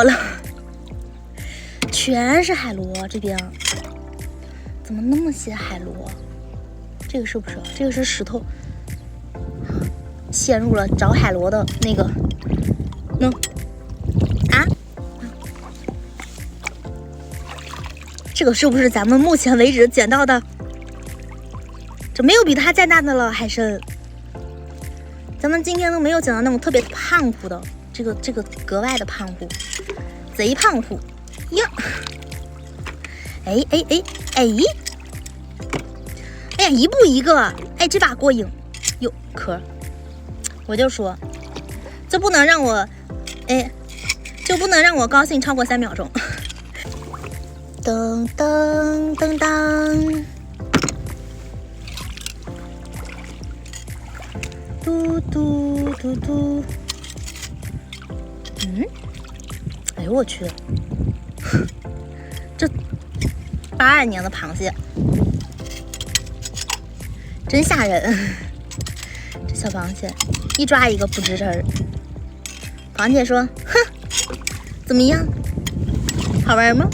了，全是海螺，这边怎么那么些海螺？这个是不是？这个是石头，陷入了找海螺的那个这个是不是咱们目前为止捡到的？这没有比它再大的了，海参。咱们今天都没有捡到那种特别胖乎的，这个格外的胖乎，贼胖乎呀！哎呀，一步一个，哎，这把过瘾哟，壳。我就说，这不能让我，哎，就不能让我高兴超过3秒钟。噔噔噔噔，嘟嘟嘟嘟，哎呦我去，这82年的螃蟹，真吓人！这小螃蟹一抓一个不吱声。螃蟹说：“哼，怎么样？好玩吗？”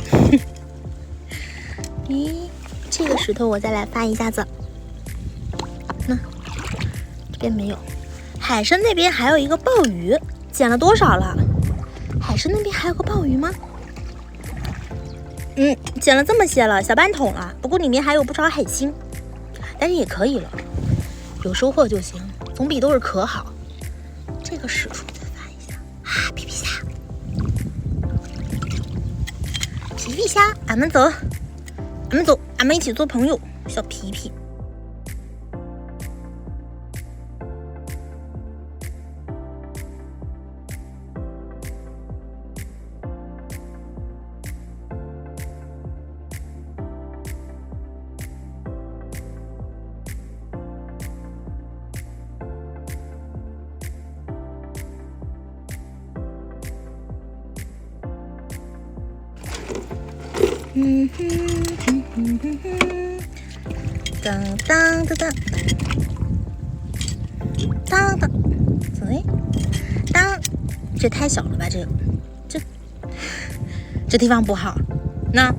咦，这个石头我再来发一下子。那这边没有，海参那边还有一个鲍鱼，捡了多少了？海参那边还有个鲍鱼吗？捡了这么些了，小半桶了。不过里面还有不少海星，但是也可以了，有收获就行，总比都是壳好。这个石头再发一下啊，皮皮虾，皮皮虾，俺们走。俺们一起做朋友，小皮皮。当当当当当当，哎，当，这太小了吧？这地方不好，那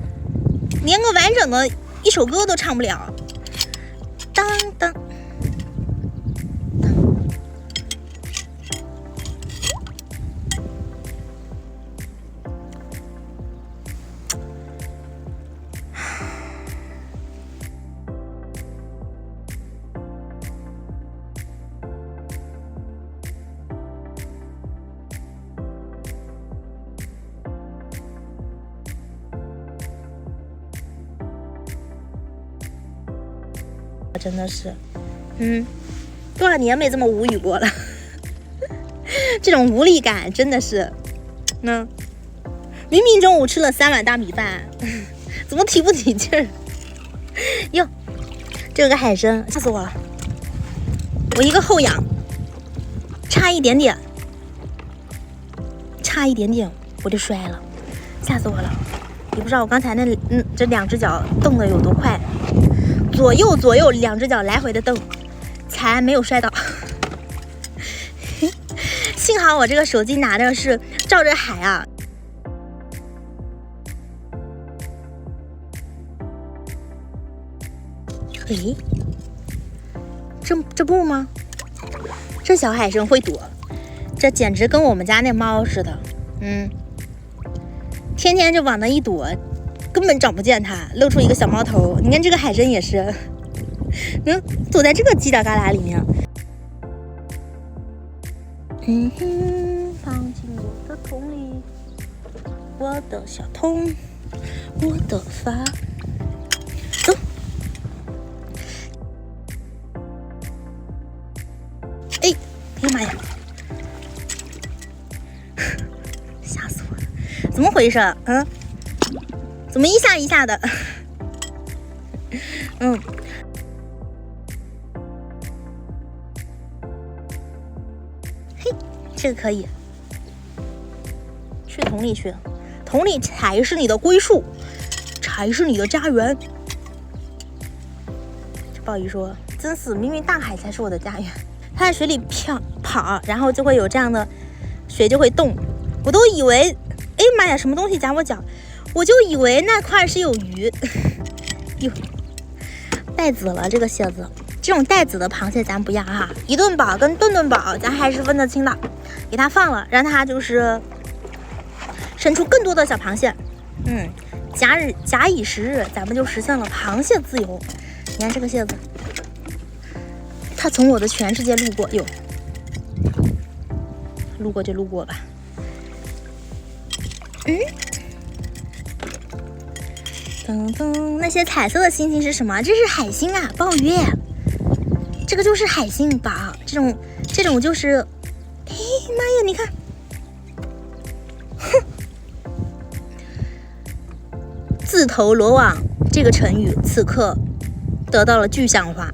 连个完整的一首歌都唱不了。当当。真的是，多少年没这么无语过了。这种无力感真的是，明明中午吃了3碗大米饭，怎么提不起劲儿？哟，这个海参吓死我了！我一个后仰，差一点点我就摔了，吓死我了！也不知道我刚才这2只脚动的有多快。左右2只脚来回的蹬，才没有摔倒。幸好我这个手机拿着是照着海啊。诶，这不吗？这小海参会躲，这简直跟我们家那猫似的。天天就往那一躲。根本找不见它，露出一个小猫头。你看这个海参也是，躲在这个犄角旮旯里面。放进我的桶里，我的小桶，我的发。走。哎呀妈呀！吓死我了！怎么回事？怎么一下一下的？嘿，这个可以，去桶里去，桶里才是你的归宿，才是你的家园。这鲍鱼说：“真是，明明大海才是我的家园。”它在水里跑，然后就会有这样的水就会动。我都以为哎妈呀，什么东西夹我脚？我就以为那块是有鱼。哟，带籽了这个蟹子，这种带籽的螃蟹咱不要哈，一顿饱跟顿顿饱咱还是分得清的，给它放了，让它就是生出更多的小螃蟹。假以时日，咱们就实现了螃蟹自由。你看这个蟹子，它从我的全世界路过，哟，路过就路过吧。噔噔，那些彩色的星星是什么？这是海星啊，鲍鱼。这个就是海星吧？这种就是，哎妈呀，你看，哼，自投罗网这个成语此刻得到了具象化。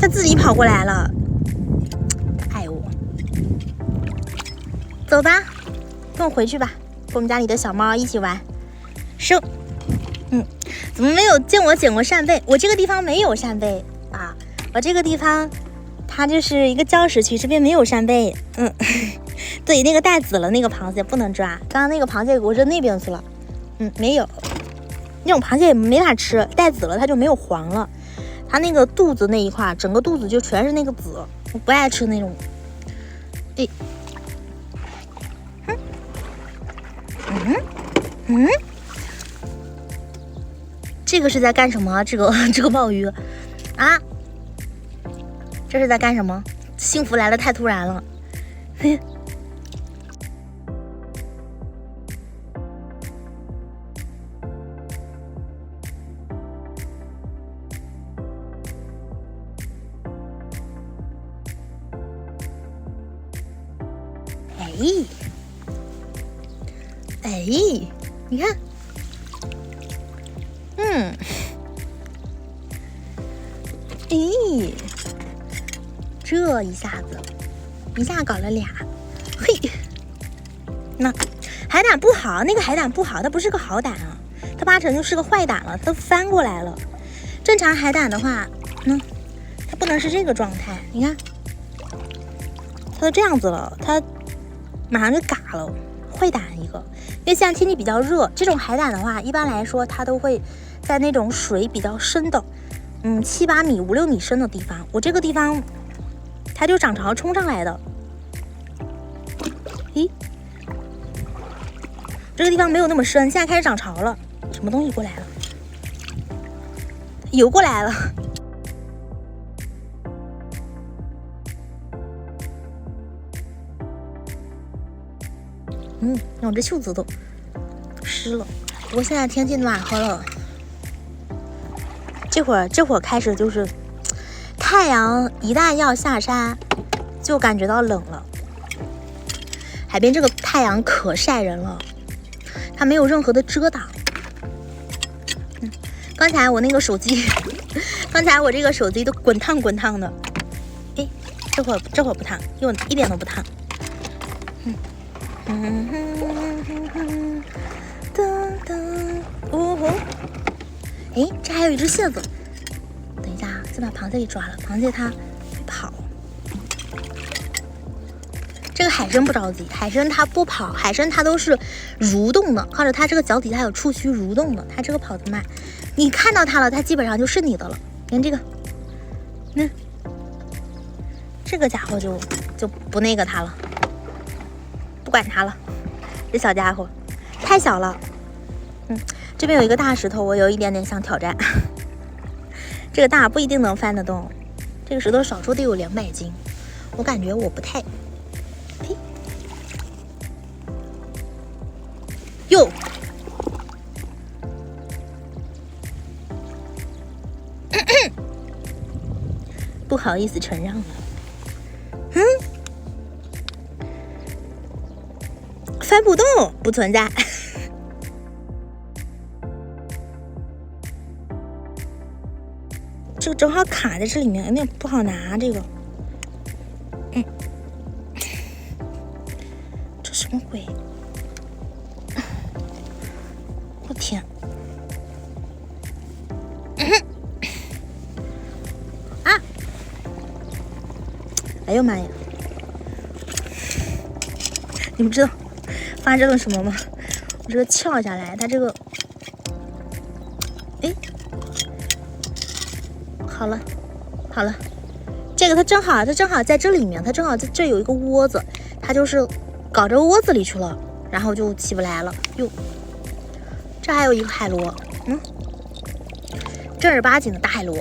它自己跑过来了，爱我。走吧，跟我回去吧，跟我们家里的小猫一起玩。收。怎么没有见我捡过扇贝？我这个地方没有扇贝啊，我这个地方它就是一个礁石区，这边没有扇贝。对，那个带籽了那个螃蟹不能抓，刚刚那个螃蟹给我扔那边去了。没有，那种螃蟹也没法吃，带籽了它就没有黄了，它那个肚子那一块，整个肚子就全是那个籽，我不爱吃那种。这个是在干什么？这个鲍鱼啊，这是在干什么？幸福来的太突然了。你看。这一下搞了俩，嘿，那海胆不好，那个海胆不好，它不是个好胆啊，它八成就是个坏胆了，它都翻过来了。正常海胆的话，它不能是这个状态，你看，它都这样子了，它马上就嘎了，坏胆一个。因为现在天气比较热，这种海胆的话，一般来说它都会在那种水比较深的，7、8米、5、6米深的地方。我这个地方它就涨潮冲上来的。这个地方没有那么深，现在开始涨潮了。什么东西过来了？游过来了。我这袖子都湿了。不过现在天气暖和了，这会儿开始就是太阳一旦要下山，就感觉到冷了。海边这个太阳可晒人了，它没有任何的遮挡。刚才我那个手机，刚才我这个手机都滚烫的。这会儿不烫，又一点都不烫。这还有一只蟹子，等一下啊，再把螃蟹给抓了。螃蟹它跑，这个海参不着急，海参它不跑，海参它都是蠕动的，或者它这个脚底下有触须蠕动的，它这个跑得慢。你看到它了，它基本上就是你的了。你看这个，这个家伙就不那个它了，不管它了。这小家伙太小了。这边有一个大石头，我有一点点想挑战。这个大不一定能翻得动，这个石头少说得有200斤，我感觉我不太。哟，不好意思承让了。翻不动，不存在。这个正好卡在这里面，有点不好拿。这个，这什么鬼？我天！哎呦妈呀！你们知道发生了什么吗？我这个撬下来，它这个，哎，好了，好了，这个它正好在这里面，它正好在这有一个窝子，它就是搞这个窝子里去了，然后就起不来了。哟，这还有一个海螺，正儿八经的大海螺。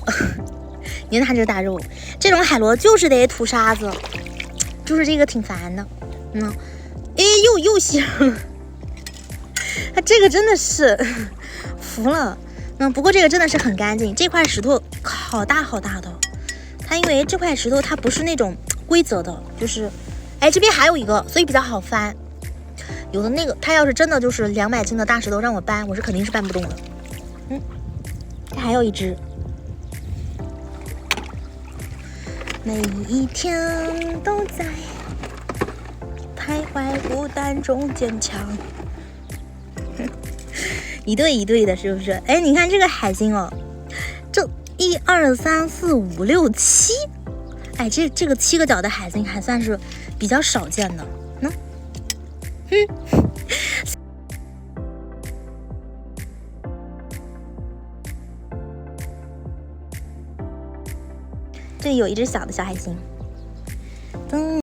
你看它这个大肉，这种海螺就是得吐沙子，就是这个挺烦的。哎，又吸上了，它这个真的是服了。不过这个真的是很干净，这块石头好大好大的。它因为这块石头它不是那种规则的，就是哎这边还有一个，所以比较好翻。有的那个它要是真的就是200斤的大石头让我搬，我是肯定是搬不动的。这还有一只。每一天都在徘徊孤单中坚强。一对一对的，是不是？哎，你看这个海星哦，这1、2、3、4、5、6、7，哎，这个7个角的海星还算是比较少见的。这里有一只小的小海星。